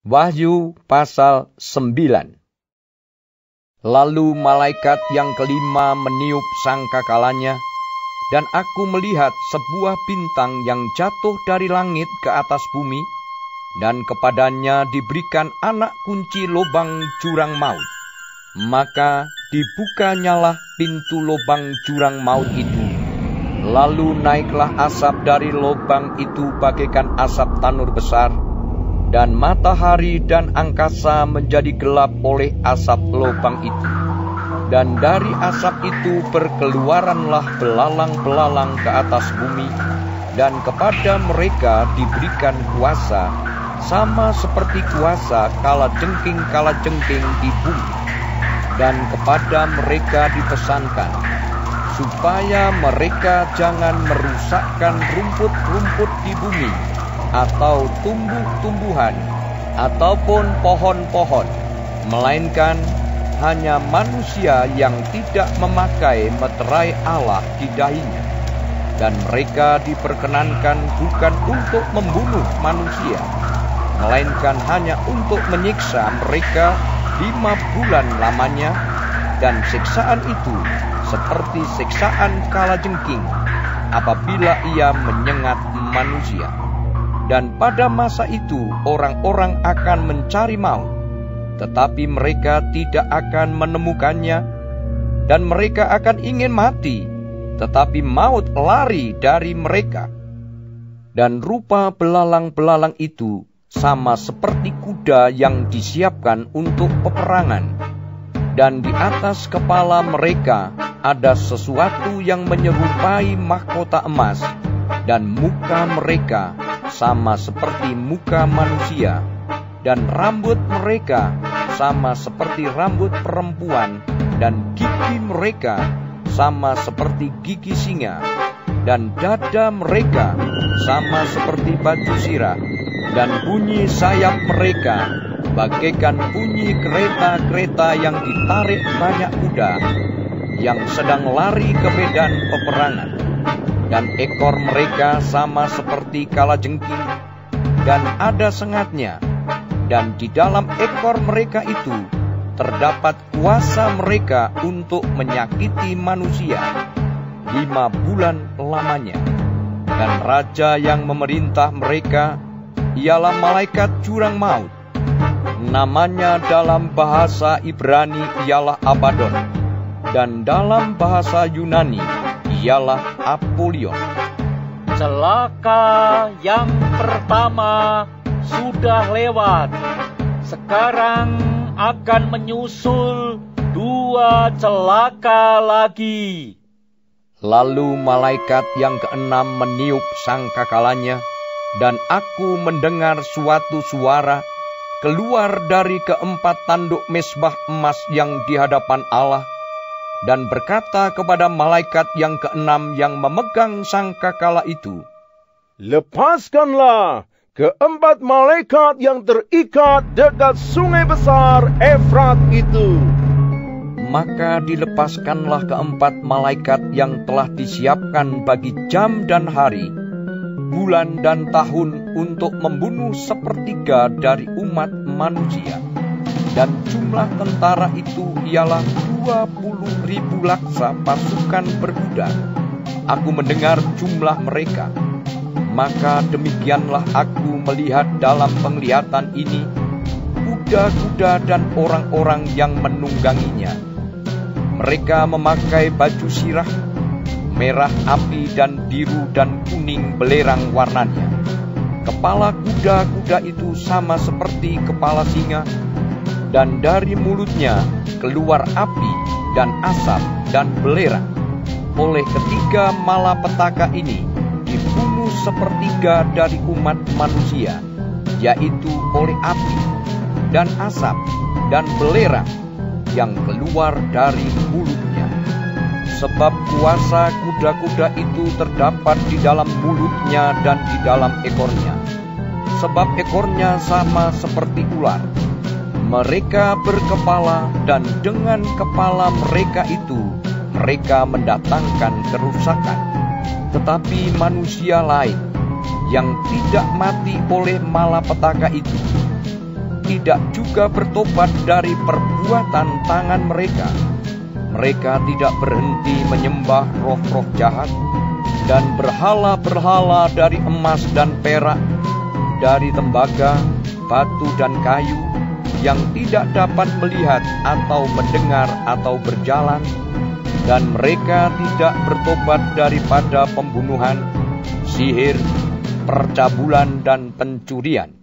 Wahyu pasal 9. Lalu malaikat yang kelima meniup sangkakalanya, dan aku melihat sebuah bintang yang jatuh dari langit ke atas bumi, dan kepadanya diberikan anak kunci lubang jurang maut. Maka dibukanyalah pintu lubang jurang maut itu. Lalu naiklah asap dari lubang itu bagaikan asap tanur besar, dan matahari dan angkasa menjadi gelap oleh asap lubang itu. Dan dari asap itu berkeluaranlah belalang-belalang ke atas bumi, dan kepada mereka diberikan kuasa, sama seperti kuasa kalajengking di bumi. Dan kepada mereka dipesankan, supaya mereka jangan merusakkan rumput-rumput di bumi, atau tumbuh-tumbuhan, ataupun pohon-pohon, melainkan hanya manusia yang tidak memakai meterai Allah di dahinya. Dan mereka diperkenankan bukan untuk membunuh manusia, melainkan hanya untuk menyiksa mereka 5 bulan lamanya, dan siksaan itu seperti siksaan kalajengking apabila ia menyengat manusia. Dan pada masa itu orang-orang akan mencari maut, tetapi mereka tidak akan menemukannya, dan mereka akan ingin mati, tetapi maut lari dari mereka. Dan rupa belalang-belalang itu sama seperti kuda yang disiapkan untuk peperangan, dan di atas kepala mereka ada sesuatu yang menyerupai mahkota emas, dan muka mereka sama seperti muka manusia, dan rambut mereka sama seperti rambut perempuan, dan gigi mereka sama seperti gigi singa, dan dada mereka sama seperti baju sirah, dan bunyi sayap mereka bagaikan bunyi kereta-kereta yang ditarik banyak kuda yang sedang lari ke medan peperangan. Dan ekor mereka sama seperti kalajengking, dan ada sengatnya, dan di dalam ekor mereka itu terdapat kuasa mereka untuk menyakiti manusia 5 bulan lamanya. Dan raja yang memerintah mereka ialah malaikat jurang maut. Namanya dalam bahasa Ibrani ialah Abaddon, dan dalam bahasa Yunani ialah Apollyon. Celaka yang pertama sudah lewat. Sekarang akan menyusul 2 celaka lagi. Lalu malaikat yang keenam meniup sangkakalanya, dan aku mendengar suatu suara keluar dari keempat tanduk mezbah emas yang di hadapan Allah, dan berkata kepada malaikat yang keenam yang memegang sangkakala itu, "Lepaskanlah keempat malaikat yang terikat dekat sungai besar Efrat itu." Maka dilepaskanlah keempat malaikat yang telah disiapkan bagi jam dan hari, bulan dan tahun, untuk membunuh 1/3 dari umat manusia. Dan jumlah tentara itu ialah 20.000 laksa pasukan berkuda. Aku mendengar jumlah mereka. Maka demikianlah aku melihat dalam penglihatan ini kuda-kuda dan orang-orang yang menungganginya. Mereka memakai baju sirah, merah api dan biru dan kuning belerang warnanya. Kepala kuda-kuda itu sama seperti kepala singa, dan dari mulutnya keluar api dan asap dan belerang. Oleh ketiga malapetaka ini dibunuh 1/3 dari umat manusia, yaitu oleh api dan asap dan belerang yang keluar dari mulutnya. Sebab kuasa kuda-kuda itu terdapat di dalam mulutnya dan di dalam ekornya. Sebab ekornya sama seperti ular. Mereka berkepala, dan dengan kepala mereka itu mereka mendatangkan kerusakan. Tetapi manusia lain yang tidak mati oleh malapetaka itu tidak juga bertobat dari perbuatan tangan mereka. Mereka tidak berhenti menyembah roh-roh jahat dan berhala-berhala dari emas dan perak, dari tembaga, batu dan kayu, yang tidak dapat melihat atau mendengar atau berjalan, dan mereka tidak bertobat daripada pembunuhan, sihir, percabulan, dan pencurian.